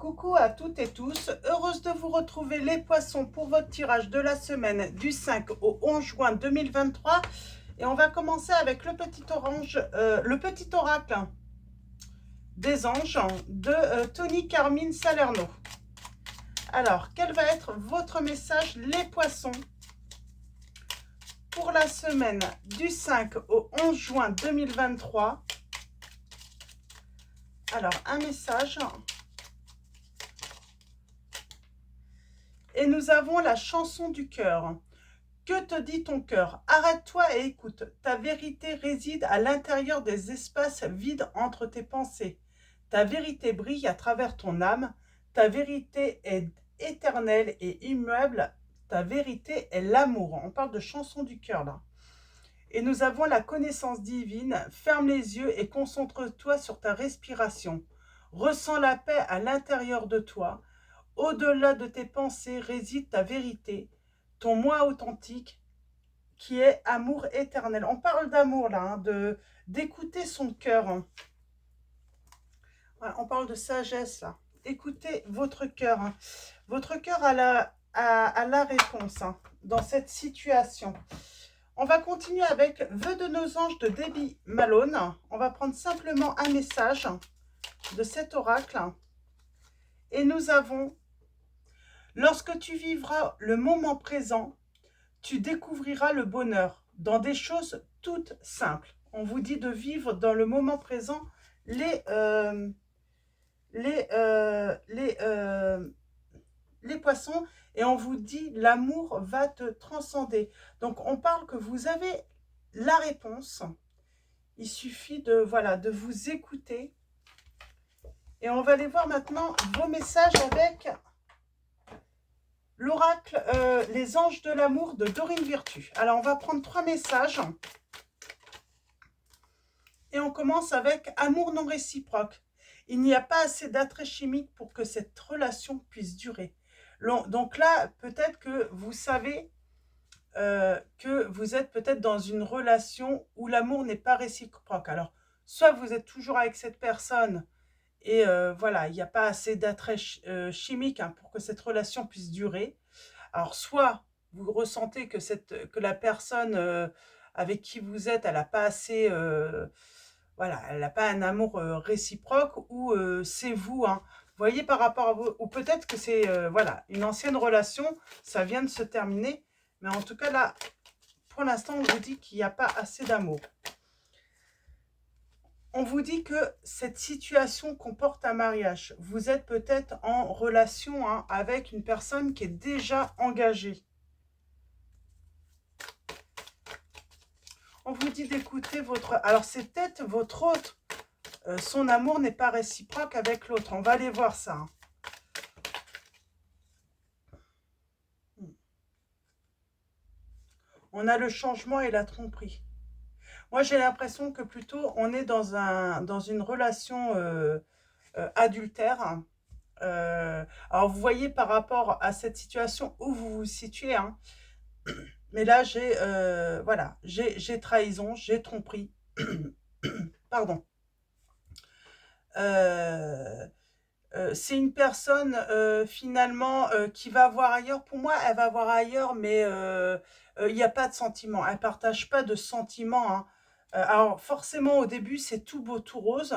Coucou à toutes et tous, heureuse de vous retrouver les poissons pour votre tirage de la semaine du 5 au 11 juin 2023. Et on va commencer avec le petit oracle des anges de Tony Carmine Salerno. Alors, quel va être votre message les poissons pour la semaine du 5 au 11 juin 2023? Alors, un message. Et nous avons la chanson du cœur. Que te dit ton cœur? Arrête-toi et écoute. Ta vérité réside à l'intérieur des espaces vides entre tes pensées. Ta vérité brille à travers ton âme. Ta vérité est éternelle et immuable. Ta vérité est l'amour. On parle de chanson du cœur là. Et nous avons la connaissance divine. Ferme les yeux et concentre-toi sur ta respiration. Ressens la paix à l'intérieur de toi. Au-delà de tes pensées réside ta vérité, ton moi authentique, qui est amour éternel. On parle d'amour là, d'écouter son cœur. Ouais, on parle de sagesse là. Écoutez votre cœur. Votre cœur a la réponse dans cette situation. On va continuer avec Vœux de nos anges de Debbie Malone. On va prendre simplement un message de cet oracle. Et nous avons: lorsque tu vivras le moment présent, tu découvriras le bonheur dans des choses toutes simples. On vous dit de vivre dans le moment présent les, poissons, et on vous dit l'amour va te transcender. Donc on parle que vous avez la réponse. Il suffit de, voilà, de vous écouter. Et on va aller voir maintenant vos messages avec l'oracle Les anges de l'amour de Dorine Virtue. Alors, on va prendre 3 messages. Et on commence avec amour non réciproque. Il n'y a pas assez d'attrait chimique pour que cette relation puisse durer. Donc là, peut-être que vous savez que vous êtes peut-être dans une relation où l'amour n'est pas réciproque. Alors, soit vous êtes toujours avec cette personne et voilà, il n'y a pas assez d'attrait chimique pour que cette relation puisse durer. Alors, soit vous ressentez que la personne avec qui vous êtes, elle n'a pas assez, voilà, elle n'a pas un amour réciproque, ou c'est vous. Vous voyez, par rapport à vous, ou peut-être que c'est voilà, une ancienne relation, ça vient de se terminer. Mais en tout cas, là, pour l'instant, on vous dit qu'il n'y a pas assez d'amour. On vous dit que cette situation comporte un mariage. Vous êtes peut-être en relation avec une personne qui est déjà engagée. On vous dit d'écouter votre... Alors, c'est peut-être votre autre. Son amour n'est pas réciproque avec l'autre. On va aller voir ça. On a le changement et la tromperie. Moi, j'ai l'impression que plutôt, on est dans une relation adultère. Alors, vous voyez par rapport à cette situation où vous vous situez. Mais là, voilà, j'ai trahison, j'ai tromperie. Pardon. C'est une personne finalement qui va voir ailleurs. Pour moi, elle va voir ailleurs, mais il n'y a pas de sentiments. Elle ne partage pas de sentiments. Alors forcément, au début, c'est tout beau, tout rose,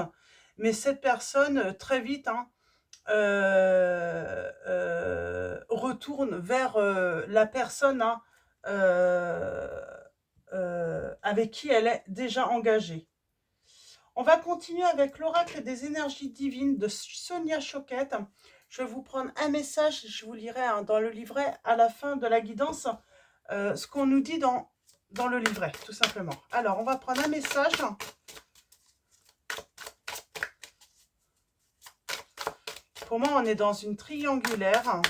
mais cette personne, très vite, retourne vers la personne avec qui elle est déjà engagée. On va continuer avec l'oracle des énergies divines de Sonia Choquette. Je vais vous prendre un message, je vous lirai dans le livret à la fin de la guidance ce qu'on nous dit dans le livret, tout simplement. Alors, on va prendre un message. Pour moi, on est dans une triangulaire.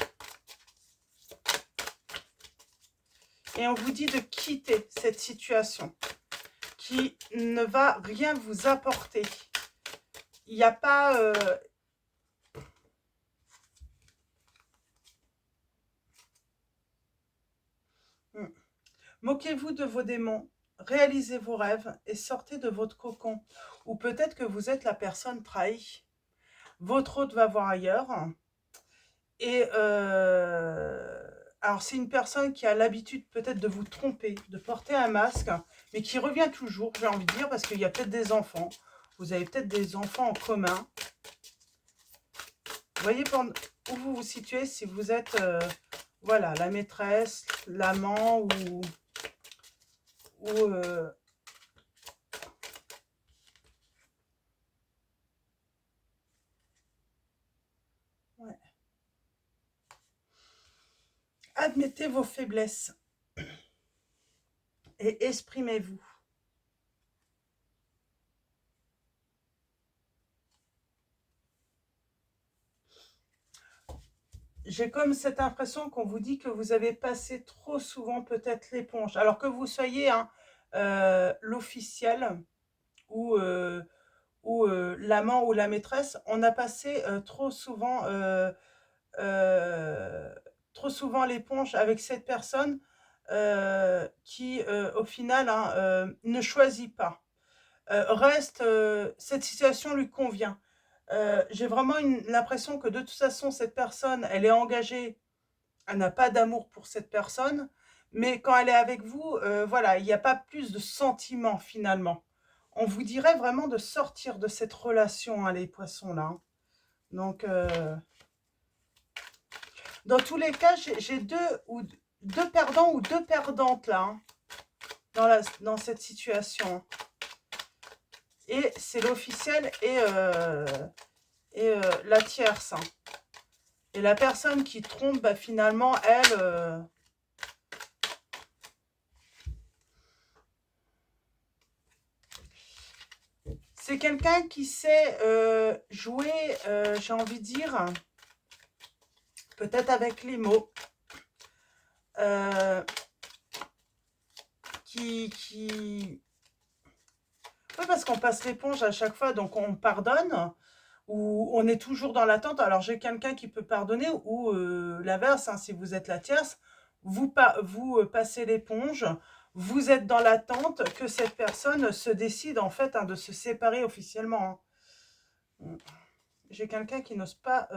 Et on vous dit de quitter cette situation qui ne va rien vous apporter. Il n'y a pas... Moquez-vous de vos démons, réalisez vos rêves et sortez de votre cocon. Ou peut-être que vous êtes la personne trahie. Votre hôte va voir ailleurs. Et alors, c'est une personne qui a l'habitude peut-être de vous tromper, de porter un masque, mais qui revient toujours, j'ai envie de dire, parce qu'il y a peut-être des enfants. Vous avez peut-être des enfants en commun. Vous voyez où vous vous situez, si vous êtes, voilà, la maîtresse, l'amant ou ouais. Admettez vos faiblesses et exprimez-vous. J'ai comme cette impression qu'on vous dit que vous avez passé trop souvent peut-être l'éponge. Alors que vous soyez hein, l'officiel ou, l'amant ou la maîtresse, on a passé trop souvent l'éponge avec cette personne qui, au final, hein, ne choisit pas. Reste, cette situation lui convient. J'ai vraiment l'impression que de toute façon, cette personne, elle est engagée, elle n'a pas d'amour pour cette personne, mais quand elle est avec vous, voilà, il n'y a pas plus de sentiments finalement. On vous dirait vraiment de sortir de cette relation, hein, les poissons là. Hein. Donc, dans tous les cas, j'ai deux perdants ou deux perdantes là, hein, dans cette situation. Et c'est l'officiel et la tierce. Hein. Et la personne qui trompe, bah, finalement, elle, c'est quelqu'un qui sait jouer, j'ai envie de dire, peut-être avec les mots, qui... Oui, parce qu'on passe l'éponge à chaque fois, donc on pardonne, ou on est toujours dans l'attente. Alors, j'ai quelqu'un qui peut pardonner, ou l'inverse, hein, si vous êtes la tierce, vous passez l'éponge, vous êtes dans l'attente que cette personne se décide, en fait, hein, de se séparer officiellement. Hein. J'ai quelqu'un qui n'ose pas...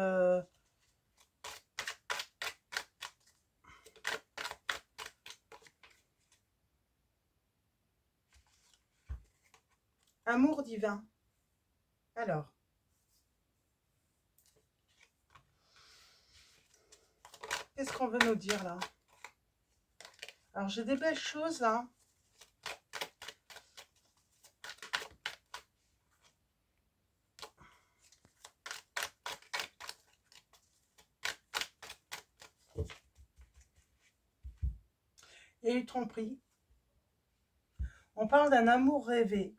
Amour divin. Alors, qu'est-ce qu'on veut nous dire, là? Alors, j'ai des belles choses, là. Il y a eu tromperie. On parle d'un amour rêvé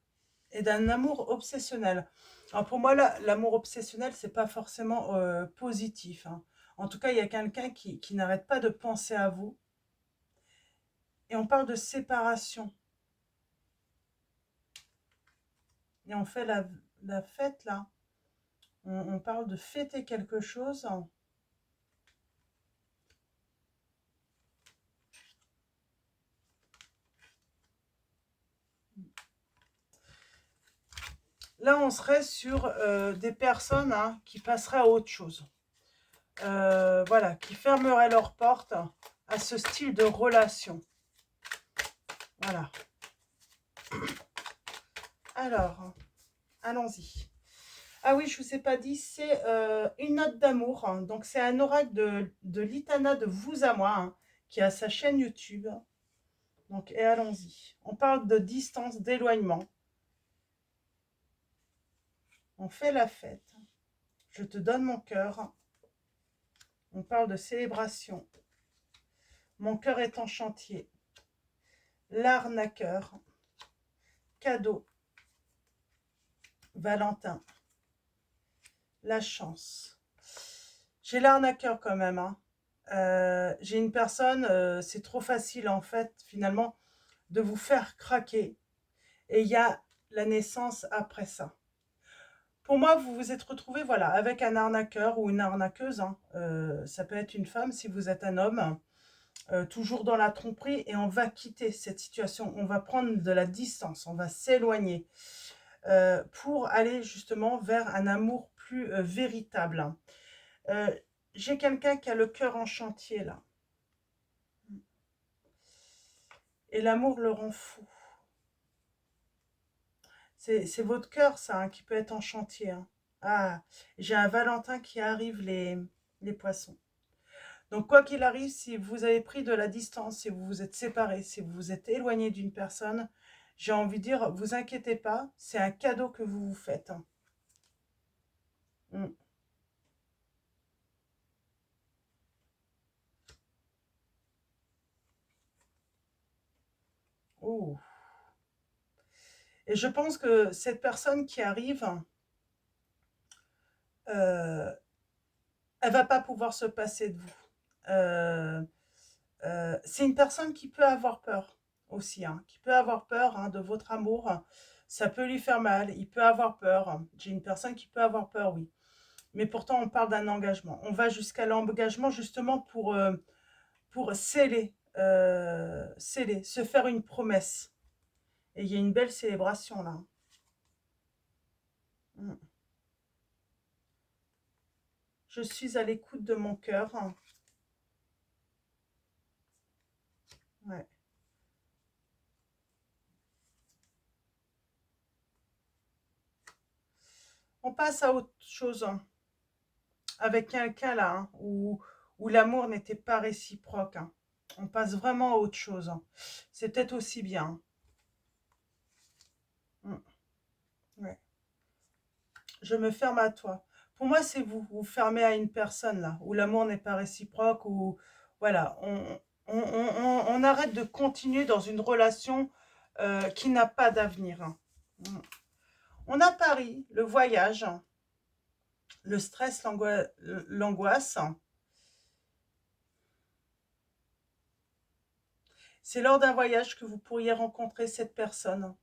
et d'un amour obsessionnel. Alors pour moi, l'amour obsessionnel, c'est pas forcément positif. Hein. En tout cas, il y a quelqu'un qui n'arrête pas de penser à vous. Et on parle de séparation. Et on fait la fête, là. On parle de fêter quelque chose. Là, on serait sur des personnes hein, qui passeraient à autre chose. Voilà, qui fermeraient leurs portes à ce style de relation. Voilà. Alors, allons-y. Ah oui, je ne vous ai pas dit, c'est une note d'amour. Hein. Donc, c'est un oracle de Litana de Vous à moi, hein, qui a sa chaîne YouTube. Donc, et allons-y. On parle de distance, d'éloignement. On fait la fête. Je te donne mon cœur. On parle de célébration. Mon cœur est en chantier. L'arnaqueur. Cadeau. Valentin. La chance. J'ai l'arnaqueur quand même. Hein. J'ai une personne, c'est trop facile en fait, finalement, de vous faire craquer. Et il y a la naissance après ça. Pour moi, vous vous êtes retrouvé voilà, avec un arnaqueur ou une arnaqueuse. Hein. Ça peut être une femme si vous êtes un homme. Toujours dans la tromperie. Et on va quitter cette situation. On va prendre de la distance. On va s'éloigner. Pour aller justement vers un amour plus véritable. J'ai quelqu'un qui a le cœur en chantier, là. Et l'amour le rend fou. C'est votre cœur, ça, hein, qui peut être en chantier. Hein. Ah, j'ai un Valentin qui arrive, les poissons. Donc, quoi qu'il arrive, si vous avez pris de la distance, si vous vous êtes séparés, si vous vous êtes éloigné d'une personne, j'ai envie de dire, vous inquiétez pas, c'est un cadeau que vous vous faites. Hein. Mm. Oh. Et je pense que cette personne qui arrive, euh, elle va pas pouvoir se passer de vous. Euh, c'est une personne qui peut avoir peur aussi, hein, qui peut avoir peur hein, de votre amour. Ça peut lui faire mal, il peut avoir peur. J'ai une personne qui peut avoir peur, oui. Mais pourtant, on parle d'un engagement. On va jusqu'à l'engagement justement pour sceller, se faire une promesse. Et il y a une belle célébration là. Mm. Je suis à l'écoute de mon cœur. Ouais. On passe à autre chose hein, avec quelqu'un là, hein, où l'amour n'était pas réciproque. Hein. On passe vraiment à autre chose. Hein. C'est peut-être aussi bien. Mm. Ouais. Je me ferme à toi. Pour moi, c'est vous. Vous fermez à une personne là, où l'amour n'est pas réciproque, où voilà, on arrête de continuer dans une relation qui n'a pas d'avenir. Hein. Mm. On a Paris, le voyage, le stress, l'angoisse. C'est lors d'un voyage que vous pourriez rencontrer cette personne.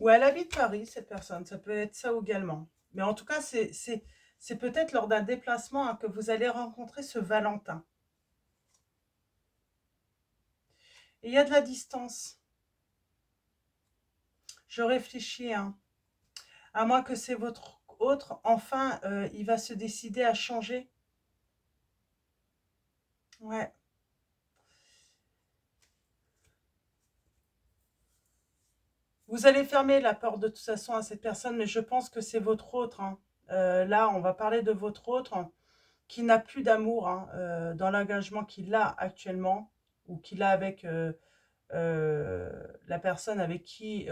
Ou elle habite Paris, cette personne. Ça peut être ça également. Mais en tout cas, c'est peut-être lors d'un déplacement hein, que vous allez rencontrer ce Valentin. Et il y a de la distance. Je réfléchis, hein. À moins que c'est votre autre, enfin, il va se décider à changer. Ouais. Vous allez fermer la porte de toute façon à cette personne, mais je pense que c'est votre autre. Hein. Là, on va parler de votre autre qui n'a plus d'amour hein, dans l'engagement qu'il a actuellement ou qu'il a avec la personne avec qui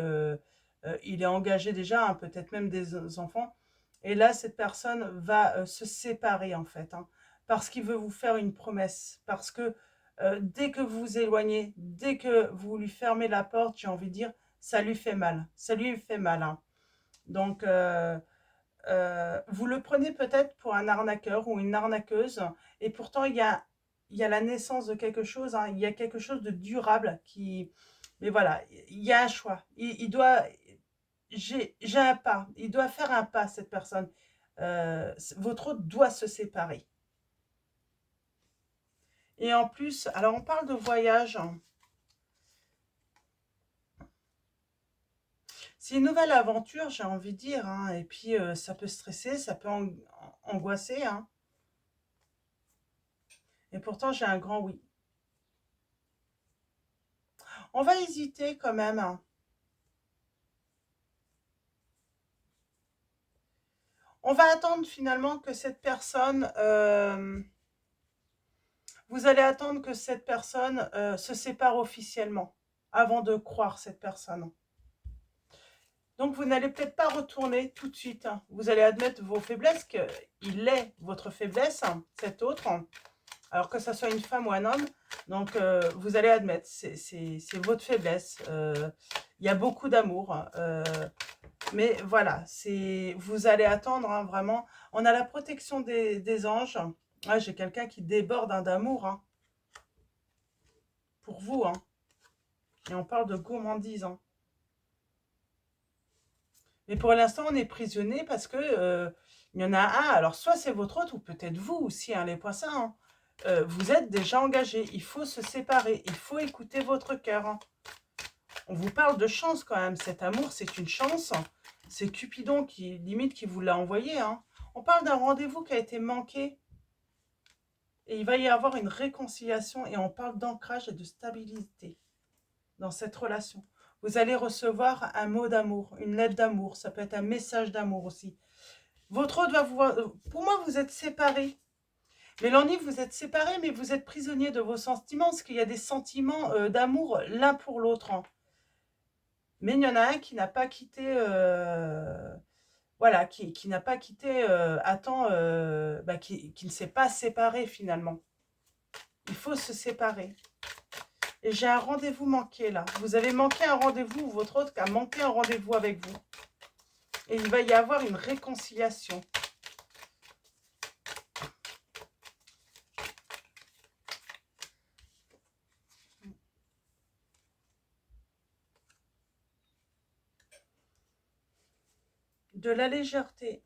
il est engagé déjà, hein, peut-être même des enfants. Et là, cette personne va se séparer en fait, hein, parce qu'il veut vous faire une promesse, parce que dès que vous vous éloignez, dès que vous lui fermez la porte, j'ai envie de dire, ça lui fait mal, ça lui fait mal. Hein. Donc, vous le prenez peut-être pour un arnaqueur ou une arnaqueuse, et pourtant il y a la naissance de quelque chose, hein, il y a quelque chose de durable qui... Mais voilà, il y a un choix. Il doit... J'ai un pas. Il doit faire un pas, cette personne. Votre autre doit se séparer. Et en plus, alors on parle de voyage. C'est une nouvelle aventure, j'ai envie de dire. Hein, et puis, ça peut stresser, ça peut angoisser. Hein, et pourtant, j'ai un grand oui. On va hésiter quand même. Hein. On va attendre finalement que cette personne... vous allez attendre que cette personne se sépare officiellement avant de croire cette personne. Donc vous n'allez peut-être pas retourner tout de suite. Hein. Vous allez admettre vos faiblesses, qu'il est votre faiblesse, hein, cet autre, hein, alors que ça soit une femme ou un homme. Donc vous allez admettre, c'est votre faiblesse. Il y a beaucoup d'amour. Mais voilà, vous allez attendre hein, vraiment. On a la protection des anges. Ah, j'ai quelqu'un qui déborde hein, d'amour hein, pour vous. Hein. Et on parle de gourmandise. Hein. Mais pour l'instant, on est prisonnier parce que il y en a un. Alors, soit c'est votre autre, ou peut-être vous aussi, hein, les poissons. Hein. Vous êtes déjà engagés. Il faut se séparer. Il faut écouter votre cœur. Hein. On vous parle de chance quand même. Cet amour, c'est une chance. C'est Cupidon qui, limite, qui vous l'a envoyé. Hein. On parle d'un rendez-vous qui a été manqué. Et il va y avoir une réconciliation. Et on parle d'ancrage et de stabilité dans cette relation. Vous allez recevoir un mot d'amour, une lettre d'amour. Ça peut être un message d'amour aussi. Votre autre va vous... Pour moi, vous êtes séparés. Mélanie, vous êtes séparés, mais vous êtes prisonniers de vos sentiments, parce qu'il y a des sentiments d'amour l'un pour l'autre. Hein. Mais il y en a un qui n'a pas quitté... voilà, qui n'a pas quitté qui ne s'est pas séparé finalement. Il faut se séparer. Et j'ai un rendez-vous manqué là. Vous avez manqué un rendez-vous ou votre autre a manqué un rendez-vous avec vous. Et il va y avoir une réconciliation. De la légèreté.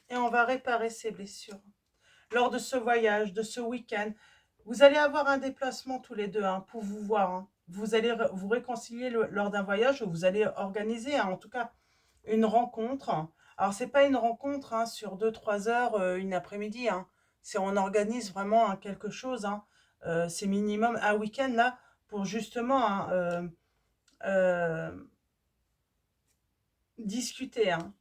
Et on va réparer ces blessures. Lors de ce voyage, de ce week-end, vous allez avoir un déplacement tous les deux hein, pour vous voir. Hein. Vous allez vous réconcilier lors d'un voyage où vous allez organiser, hein, en tout cas, une rencontre. Alors, ce n'est pas une rencontre hein, sur 2-3 heures, une après-midi. Hein. C'est on organise vraiment hein, quelque chose. Hein. C'est minimum un week-end là pour justement hein, discuter. Hein.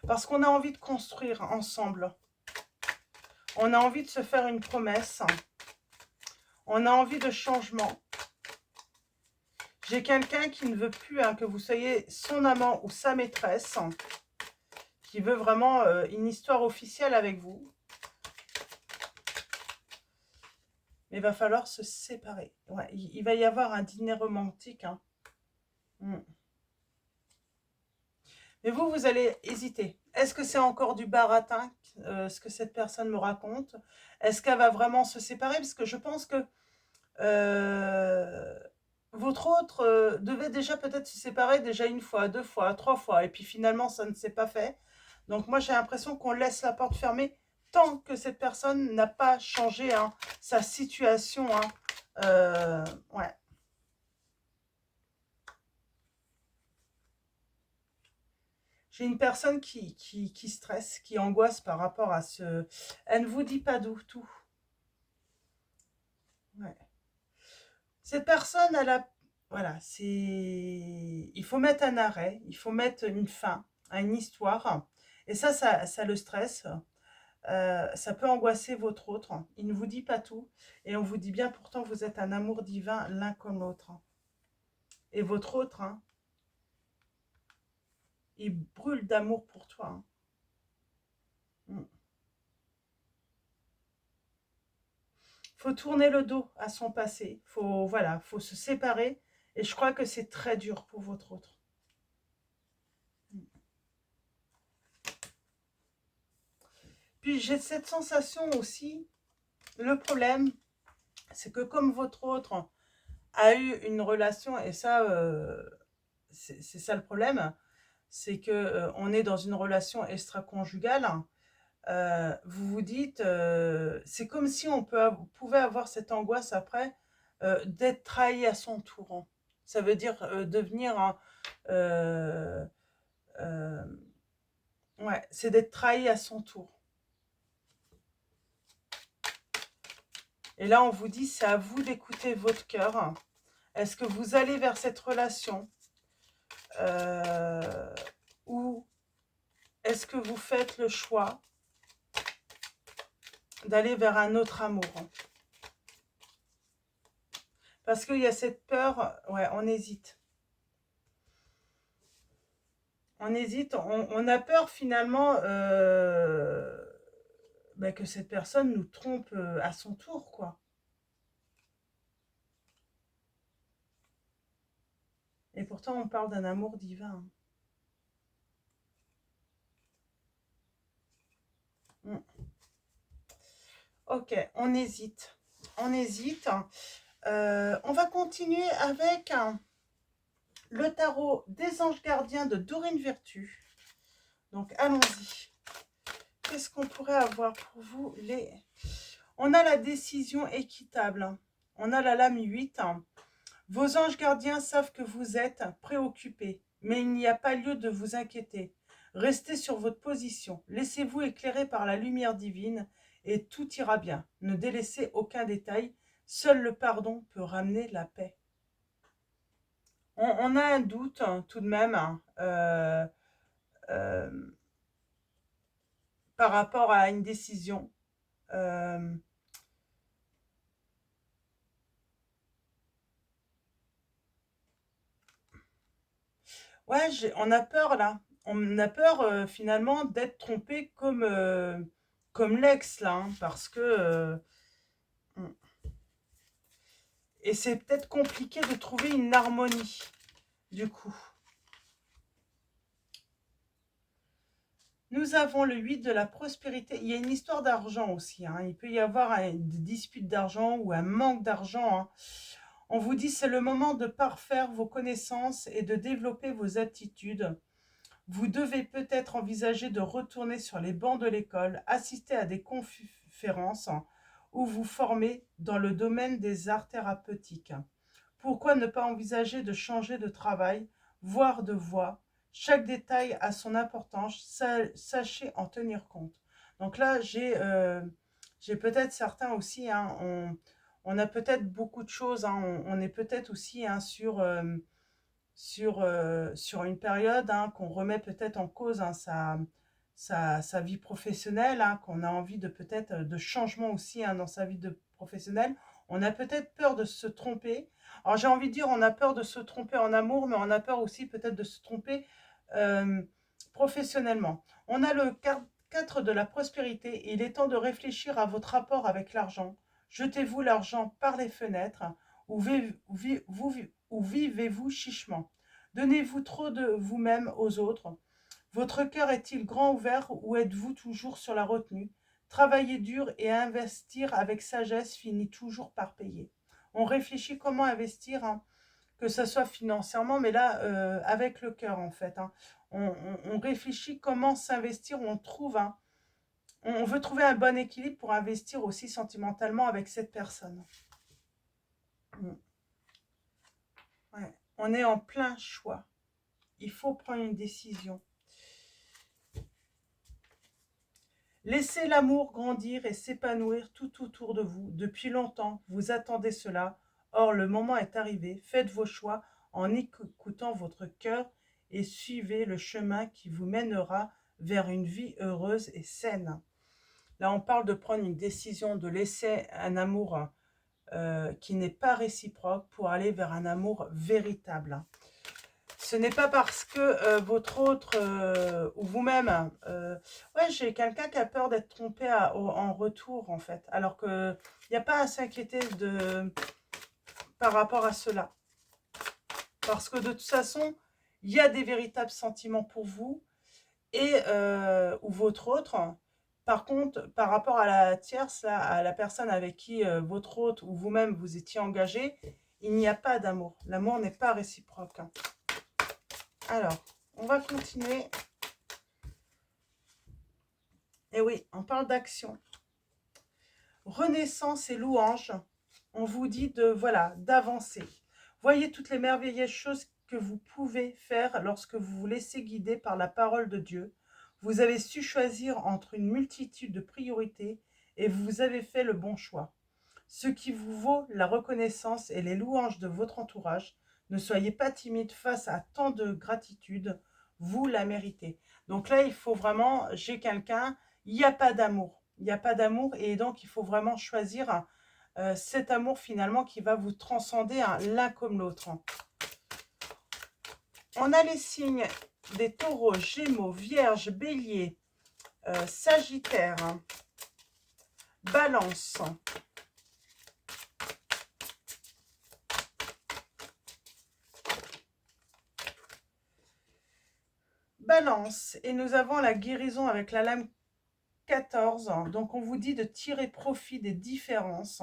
Parce qu'on a envie de construire ensemble. On a envie de se faire une promesse. On a envie de changement. J'ai quelqu'un qui ne veut plus hein, que vous soyez son amant ou sa maîtresse. Qui veut vraiment une histoire officielle avec vous. Mais il va falloir se séparer. Ouais, il va y avoir un dîner romantique. Hein. Mais vous allez hésiter. Est-ce que c'est encore du baratin, ce que cette personne me raconte? Est-ce qu'elle va vraiment se séparer? Parce que je pense que votre autre devait déjà peut-être se séparer déjà une fois, 2 fois, 3 fois. Et puis finalement, ça ne s'est pas fait. Donc moi, j'ai l'impression qu'on laisse la porte fermée tant que cette personne n'a pas changé hein, sa situation. Hein. Ouais. J'ai une personne qui stresse, qui angoisse par rapport à ce... Elle ne vous dit pas d'où tout. Ouais. Cette personne, elle a... Voilà, c'est... Il faut mettre un arrêt, il faut mettre une fin à une histoire. Et ça le stresse. Ça peut angoisser votre autre. Il ne vous dit pas tout. Et on vous dit bien, pourtant, vous êtes un amour divin l'un comme l'autre. Et votre autre, hein, il brûle d'amour pour toi. Hein. Faut tourner le dos à son passé. Faut se séparer. Et je crois que c'est très dur pour votre autre. Puis j'ai cette sensation aussi, le problème, c'est que comme votre autre a eu une relation, et ça, c'est ça le problème, c'est que on est dans une relation extra-conjugale, vous vous dites, c'est comme si pouvait avoir cette angoisse après d'être trahi à son tour. Hein. Ça veut dire devenir un... euh, ouais, c'est d'être trahi à son tour. Et là, on vous dit, c'est à vous d'écouter votre cœur. Est-ce que vous allez vers cette relation ou est-ce que vous faites le choix d'aller vers un autre amour? Parce qu'il y a cette peur, ouais, on hésite. On hésite, on a peur finalement que cette personne nous trompe à son tour, quoi. Et pourtant, on parle d'un amour divin. Ok, on hésite. On hésite. On va continuer avec le tarot des anges gardiens de Dorine Virtue. Donc, allons-y. qu'est-ce qu'on pourrait avoir pour vous On a la décision équitable. On a la lame 8. Vos anges gardiens savent que vous êtes préoccupés, mais il n'y a pas lieu de vous inquiéter. Restez sur votre position. Laissez-vous éclairer par la lumière divine et tout ira bien. Ne délaissez aucun détail. Seul le pardon peut ramener la paix. On a un doute tout de même euh, par rapport à une décision. Euh, ouais, on a peur là. On a peur finalement d'être trompé comme l'ex là, hein, parce que et c'est peut-être compliqué de trouver une harmonie du coup. Nous avons le 8 de la prospérité. Il y a une histoire d'argent aussi, hein. Il peut y avoir des disputes d'argent ou un manque d'argent, hein. On vous dit c'est le moment de parfaire vos connaissances et de développer vos aptitudes. Vous devez peut-être envisager de retourner sur les bancs de l'école, assister à des conférences ou vous former dans le domaine des arts thérapeutiques. Pourquoi ne pas envisager de changer de travail, voire de voie? Chaque détail a son importance, sachez en tenir compte. Donc là, j'ai peut-être certains aussi, hein, on a peut-être beaucoup de choses, hein, on est peut-être aussi hein, sur une période hein, qu'on remet peut-être en cause hein, sa vie professionnelle, hein, qu'on a envie de peut-être de changement aussi hein, dans sa vie professionnelle. On a peut-être peur de se tromper. Alors j'ai envie de dire on a peur de se tromper en amour, mais on a peur aussi peut-être de se tromper euh, professionnellement. On a le 4 de la prospérité. Il est temps de réfléchir à votre rapport avec l'argent. Jetez-vous l'argent par les fenêtres ou vivez-vous chichement? Donnez-vous trop de vous-même aux autres? Votre cœur est-il grand ouvert ou êtes-vous toujours sur la retenue? Travailler dur et investir avec sagesse finit toujours par payer. On réfléchit comment investir, hein, que ce soit financièrement, mais là, avec le cœur en fait. Hein. On réfléchit comment s'investir, on trouve, hein, on veut trouver un bon équilibre pour investir aussi sentimentalement avec cette personne. Ouais. On est en plein choix. Il faut prendre une décision. Laissez l'amour grandir et s'épanouir tout autour de vous. Depuis longtemps, vous attendez cela. Or, le moment est arrivé. Faites vos choix en écoutant votre cœur et suivez le chemin qui vous mènera vers une vie heureuse et saine. Là, on parle de prendre une décision, de laisser un amour qui n'est pas réciproque pour aller vers un amour véritable. Ce n'est pas parce que votre autre ou vous-même, ouais, j'ai quelqu'un qui a peur d'être trompé en retour en fait, alors qu'il n'y a pas à s'inquiéter par rapport à cela. Parce que de toute façon, il y a des véritables sentiments pour vous et ou votre autre. Par contre, par rapport à la tierce, là, à la personne avec qui votre autre ou vous-même vous étiez engagé, il n'y a pas d'amour. L'amour n'est pas réciproque. Hein. Alors, on va continuer. Et oui, on parle d'action. Renaissance et louange. On vous dit voilà, d'avancer. Voyez toutes les merveilleuses choses que vous pouvez faire lorsque vous vous laissez guider par la parole de Dieu. Vous avez su choisir entre une multitude de priorités et vous avez fait le bon choix. Ce qui vous vaut la reconnaissance et les louanges de votre entourage. Ne soyez pas timide face à tant de gratitude. Vous la méritez. Donc là, il faut vraiment, j'ai quelqu'un, il n'y a pas d'amour. Il n'y a pas d'amour et donc il faut vraiment choisir cet amour finalement qui va vous transcender hein, l'un comme l'autre. On a les signes des taureaux, gémeaux, vierges, béliers, sagittaire, balance. Balance, et nous avons la guérison avec la lame 14. Donc on vous dit de tirer profit des différences.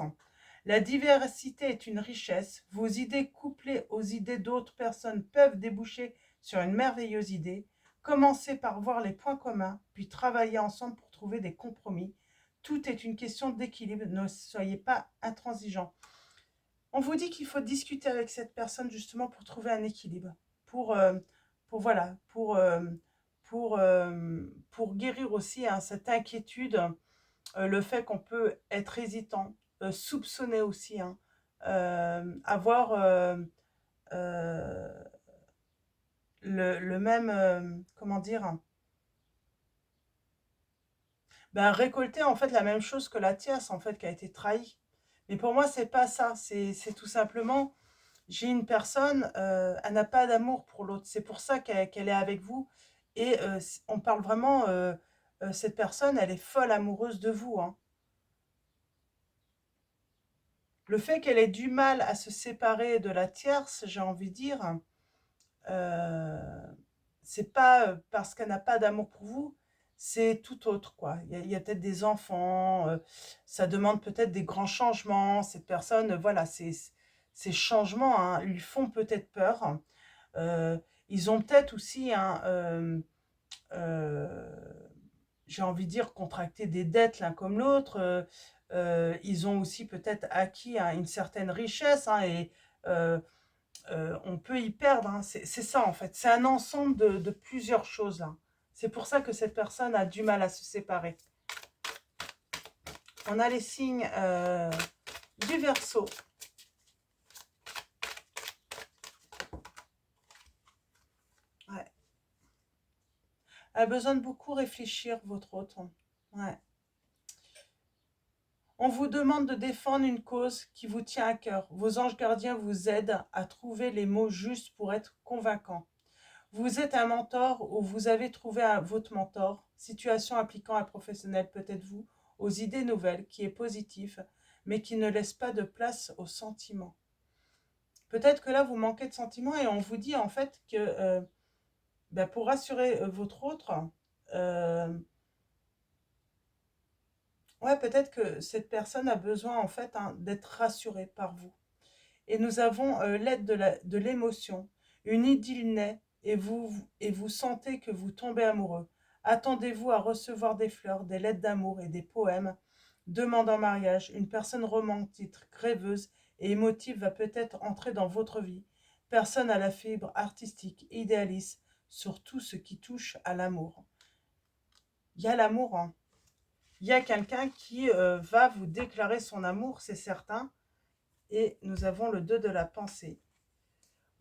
La diversité est une richesse. Vos idées couplées aux idées d'autres personnes peuvent déboucher sur une merveilleuse idée. Commencez par voir les points communs, puis travaillez ensemble pour trouver des compromis. Tout est une question d'équilibre, ne soyez pas intransigeants. On vous dit qu'il faut discuter avec cette personne justement pour trouver un équilibre, voilà, pour guérir aussi hein, cette inquiétude, le fait qu'on peut être hésitant, soupçonner aussi, hein, avoir euh, le même, comment dire, ben, récolter en fait la même chose que la tierce en fait qui a été trahie. Mais pour moi, c'est pas ça. C'est tout simplement, j'ai une personne, elle n'a pas d'amour pour l'autre. C'est pour ça qu'elle est avec vous. Et on parle vraiment, cette personne, elle est folle amoureuse de vous, hein. Le fait qu'elle ait du mal à se séparer de la tierce, j'ai envie de dire, euh, c'est pas parce qu'elle n'a pas d'amour pour vous, c'est tout autre, quoi. Il y a peut-être des enfants, ça demande peut-être des grands changements. Cette personne, voilà, ces changements hein, lui font peut-être peur. Euh, Ils ont peut-être aussi, hein, euh, j'ai envie de dire, contracté des dettes l'un comme l'autre. Ils ont aussi peut-être acquis hein, une certaine richesse hein, et euh, on peut y perdre, hein. C'est ça en fait. C'est un ensemble de plusieurs choses là. C'est pour ça que cette personne a du mal à se séparer. On a les signes du Verseau. Ouais. Elle a besoin de beaucoup réfléchir, votre hôte. Ouais. On vous demande de défendre une cause qui vous tient à cœur. Vos anges gardiens vous aident à trouver les mots justes pour être convaincants. Vous êtes un mentor ou vous avez trouvé votre mentor, situation impliquant un professionnel, peut-être vous, aux idées nouvelles, qui est positif, mais qui ne laisse pas de place aux sentiments. Peut-être que là, vous manquez de sentiments et on vous dit en fait que ben, pour rassurer votre autre, euh, ouais, peut-être que cette personne a besoin en fait hein, d'être rassurée par vous. Et nous avons l'aide de l'émotion. Une idylle naît et vous sentez que vous tombez amoureux. Attendez-vous à recevoir des fleurs, des lettres d'amour et des poèmes. Demande en mariage, une personne romantique, rêveuse et émotive va peut-être entrer dans votre vie. Personne à la fibre artistique, idéaliste, sur tout ce qui touche à l'amour. Il y a l'amour, hein. Il y a quelqu'un qui va vous déclarer son amour, c'est certain. Et nous avons le 2 de la pensée.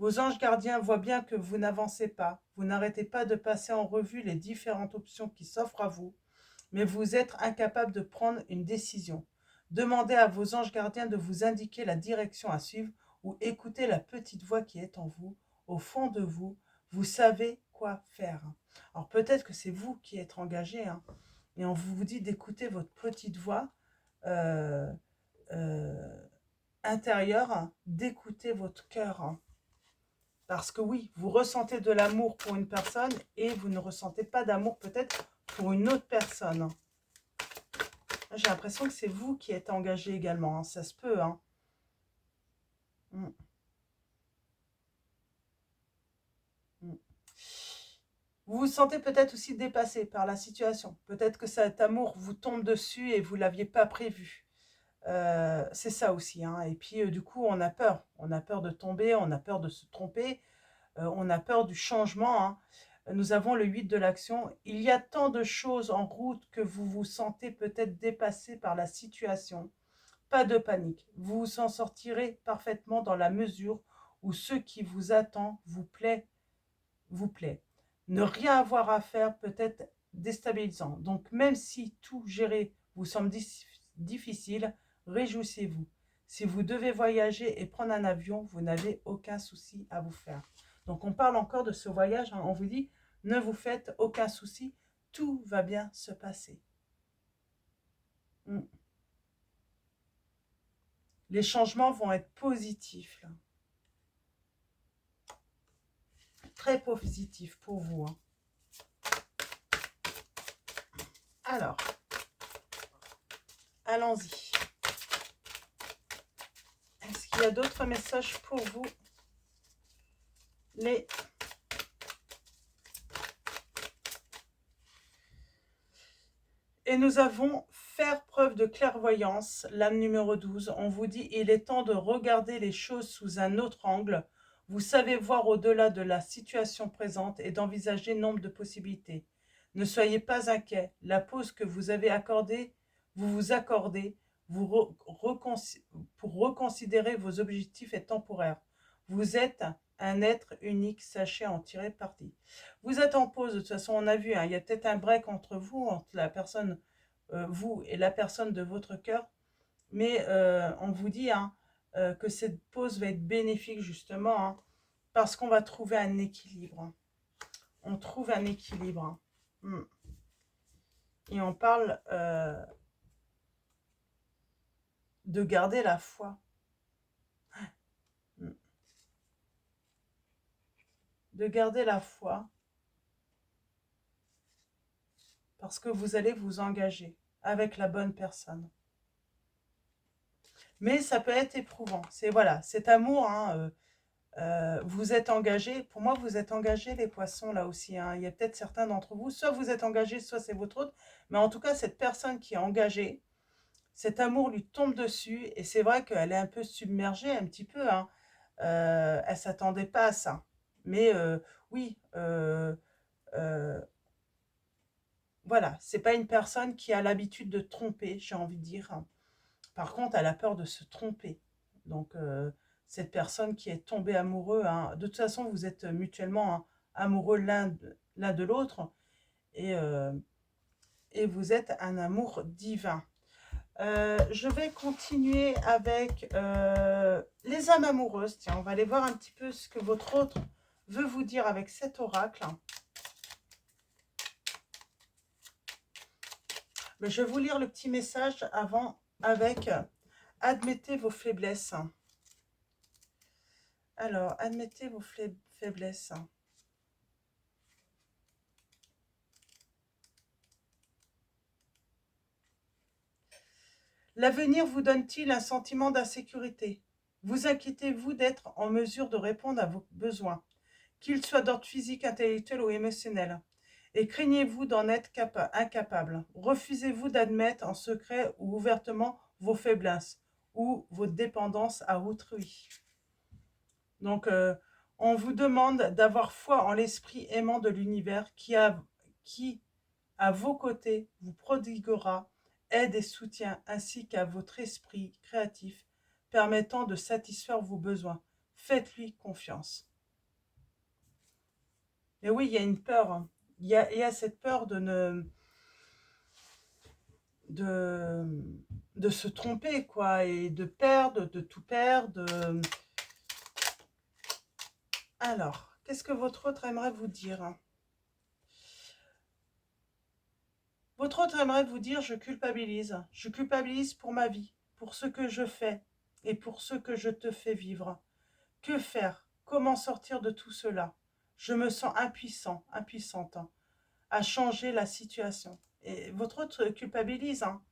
Vos anges gardiens voient bien que vous n'avancez pas, vous n'arrêtez pas de passer en revue les différentes options qui s'offrent à vous, mais vous êtes incapable de prendre une décision. Demandez à vos anges gardiens de vous indiquer la direction à suivre ou écoutez la petite voix qui est en vous, au fond de vous, vous savez quoi faire. Alors peut-être que c'est vous qui êtes engagé, hein, et on vous dit d'écouter votre petite voix euh, euh, intérieure, d'écouter votre cœur, hein. Parce que oui, vous ressentez de l'amour pour une personne et vous ne ressentez pas d'amour peut-être pour une autre personne. J'ai l'impression que c'est vous qui êtes engagé également, hein. Ça se peut, hein. Mm, mm. Vous vous sentez peut-être aussi dépassé par la situation. Peut-être que cet amour vous tombe dessus et vous ne l'aviez pas prévu. C'est ça aussi, hein. Et puis du coup, on a peur. On a peur de tomber, on a peur de se tromper, on a peur du changement, hein. Nous avons le 8 de l'action. Il y a tant de choses en route que vous vous sentez peut-être dépassé par la situation. Pas de panique. Vous vous en sortirez parfaitement dans la mesure où ce qui vous attend vous plaît, vous plaît. Ne rien avoir à faire peut être déstabilisant. Donc même si tout gérer vous semble difficile, réjouissez-vous. Si vous devez voyager et prendre un avion, vous n'avez aucun souci à vous faire. Donc on parle encore de ce voyage, hein. On vous dit, ne vous faites aucun souci, tout va bien se passer. Les changements vont être positifs, là. Très positifs pour vous, hein. Alors, allons-y. Est-ce qu'il y a d'autres messages pour vous, les Et nous avons faire preuve de clairvoyance, l'âme numéro 12. On vous dit, il est temps de regarder les choses sous un autre angle. Vous savez voir au-delà de la situation présente et d'envisager nombre de possibilités. Ne soyez pas inquiets. La pause que vous avez accordée, vous vous accordez pour reconsidérer vos objectifs est temporaire. Vous êtes un être unique, sachez en tirer parti. Vous êtes en pause, de toute façon, on a vu, hein, il y a peut-être un break entre vous, entre la personne, vous et la personne de votre cœur, mais on vous dit hein, que cette pause va être bénéfique justement, hein, parce qu'on va trouver un équilibre. On trouve un équilibre. Hein. Et on parle de garder la foi. De garder la foi, parce que vous allez vous engager avec la bonne personne. Mais ça peut être éprouvant. C'est voilà, cet amour, hein, vous êtes engagés. Pour moi, vous êtes engagés, les poissons, là aussi. Hein. Il y a peut-être certains d'entre vous, soit vous êtes engagés, soit c'est votre autre. Mais en tout cas, cette personne qui est engagée, cet amour lui tombe dessus. Et c'est vrai qu'elle est un peu submergée, un petit peu. Hein. Elle ne s'attendait pas à ça. Mais oui, voilà, c'est pas une personne qui a l'habitude de tromper, j'ai envie de dire. Par contre, elle a peur de se tromper. Donc, cette personne qui est tombée amoureux, hein, de toute façon, vous êtes mutuellement hein, amoureux l'un de l'autre et vous êtes un amour divin. Je vais continuer avec les âmes amoureuses. Tiens, on va aller voir un petit peu ce que votre autre veut vous dire avec cet oracle. Mais je vais vous lire le petit message avant avec « Admettez vos faiblesses ». Alors, admettez vos faiblesses. L'avenir vous donne-t-il un sentiment d'insécurité? Vous inquiétez-vous d'être en mesure de répondre à vos besoins, qu'ils soient d'ordre physique, intellectuel ou émotionnel? Et craignez-vous d'en être incapable? Refusez-vous d'admettre en secret ou ouvertement vos faiblesses ou vos dépendances à autrui? Donc, on vous demande d'avoir foi en l'esprit aimant de l'univers qui, à vos côtés, vous prodiguera aide et soutien, ainsi qu'à votre esprit créatif, permettant de satisfaire vos besoins. Faites-lui confiance. Et oui, il y a une peur. Hein. Il y a cette peur de se tromper, quoi, et de perdre, de tout perdre. Alors, qu'est-ce que votre autre aimerait vous dire? Votre autre aimerait vous dire « je culpabilise. Je culpabilise pour ma vie, pour ce que je fais et pour ce que je te fais vivre. Que faire? Comment sortir de tout cela? Je me sens impuissant, impuissante à changer la situation. » Et votre autre culpabilise, hein,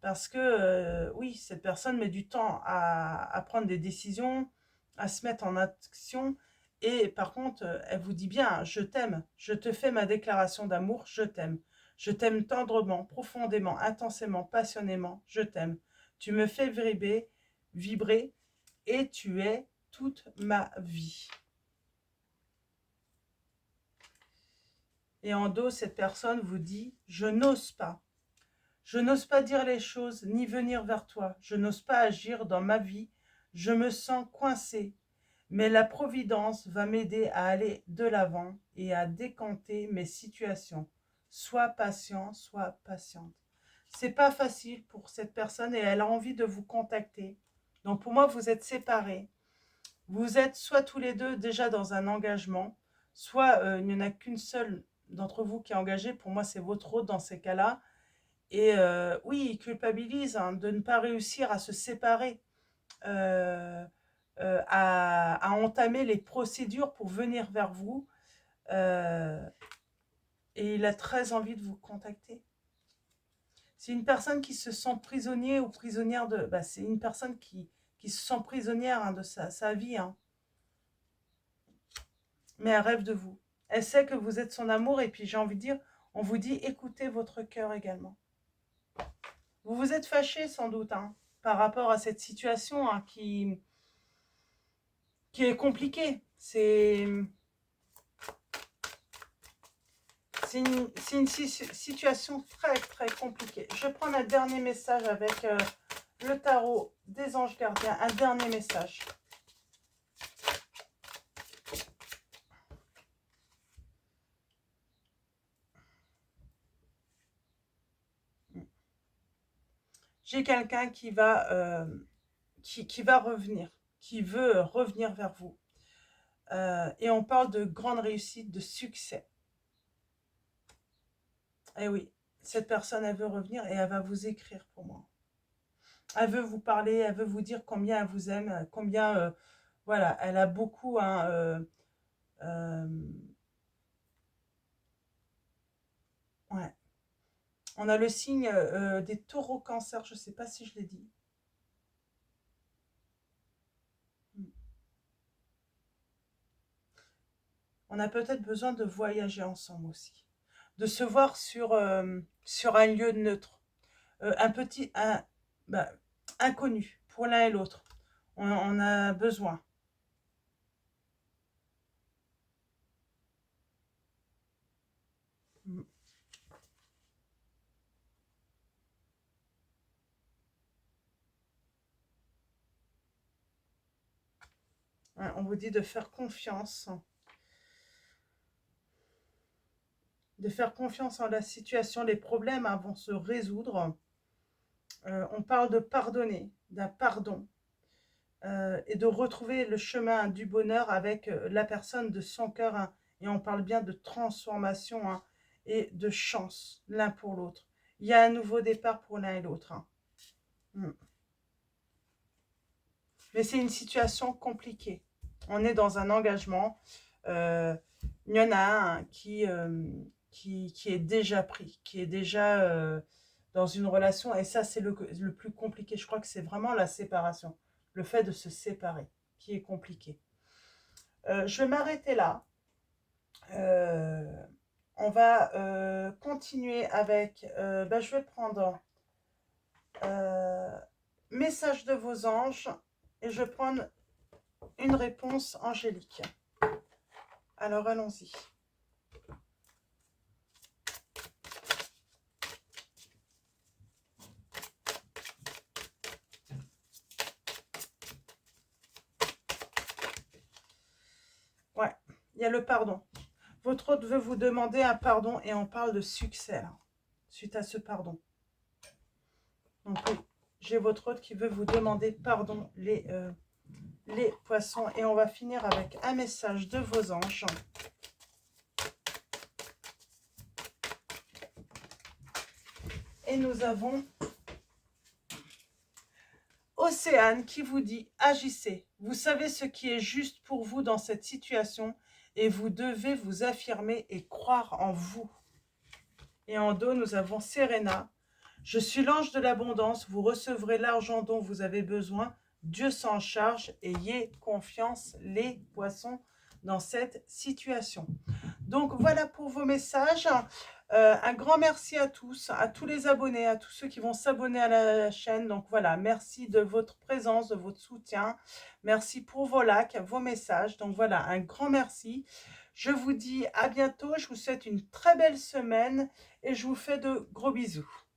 parce que oui, cette personne met du temps à prendre des décisions, à se mettre en action. Et par contre, elle vous dit bien, je t'aime, je te fais ma déclaration d'amour, je t'aime. Je t'aime tendrement, profondément, intensément, passionnément, je t'aime. Tu me fais vibrer et tu es toute ma vie. Et en dos, cette personne vous dit, je n'ose pas. Je n'ose pas dire les choses, ni venir vers toi. Je n'ose pas agir dans ma vie. Je me sens coincée. Mais la Providence va m'aider à aller de l'avant et à décanter mes situations. Sois patient, sois patiente. C'est pas facile pour cette personne et elle a envie de vous contacter. Donc pour moi, vous êtes séparés. Vous êtes soit tous les deux déjà dans un engagement, soit il n'y en a qu'une seule d'entre vous qui est engagée. Pour moi, c'est votre autre dans ces cas-là. Et oui, il culpabilise hein, de ne pas réussir à se séparer, à entamer les procédures pour venir vers vous. Et il a très envie de vous contacter. C'est une personne qui se sent prisonnier ou prisonnière de... Bah, c'est une personne qui se sent prisonnière hein, de sa vie. Hein. Mais elle rêve de vous. Elle sait que vous êtes son amour et puis j'ai envie de dire, on vous dit écoutez votre cœur également. Vous vous êtes fâché sans doute hein, par rapport à cette situation hein, qui est compliquée. C'est une situation très très compliquée. Je prends un dernier message avec le tarot des anges gardiens. Un dernier message. J'ai quelqu'un qui va revenir, qui veut revenir vers vous. Et on parle de grande réussite, de succès. Et oui, cette personne, elle veut revenir et elle va vous écrire pour moi. Elle veut vous parler, elle veut vous dire combien elle vous aime, combien, voilà, elle a beaucoup, hein, ouais. On a le signe des taureaux cancer, je ne sais pas si je l'ai dit. On a peut-être besoin de voyager ensemble aussi. De se voir sur un lieu neutre. Bah, inconnu pour l'un et l'autre. On a besoin. Ouais, on vous dit de faire confiance. De faire confiance en la situation. Les problèmes hein, vont se résoudre. On parle de pardonner, d'un pardon. Et de retrouver le chemin du bonheur avec la personne de son cœur. Hein, et on parle bien de transformation hein, et de chance l'un pour l'autre. Il y a un nouveau départ pour l'un et l'autre. Hein. Mais c'est une situation compliquée. On est dans un engagement. Il y en a un qui est déjà pris, qui est déjà dans une relation. Et ça, c'est le plus compliqué. Je crois que c'est vraiment la séparation. Le fait de se séparer qui est compliqué. Je vais m'arrêter là. On va continuer avec... je vais prendre message de vos anges et je vais prendre une réponse angélique. Alors, allons-y. Ouais, il y a le pardon. Votre hôte veut vous demander un pardon et on parle de succès là, suite à ce pardon. Donc oui, j'ai votre hôte qui veut vous demander pardon, les poissons. Et on va finir avec un message de vos anges. Et nous avons Océane qui vous dit « Agissez, vous savez ce qui est juste pour vous dans cette situation et vous devez vous affirmer et croire en vous. » Et en dos, nous avons Serena. « Je suis l'ange de l'abondance, vous recevrez l'argent dont vous avez besoin. Dieu s'en charge, ayez confiance les poissons dans cette situation. » Donc voilà pour vos messages. Un grand merci à tous les abonnés, à tous ceux qui vont s'abonner à la chaîne. Donc voilà, merci de votre présence, de votre soutien. Merci pour vos likes, vos messages. Donc voilà, un grand merci. Je vous dis à bientôt. Je vous souhaite une très belle semaine et je vous fais de gros bisous.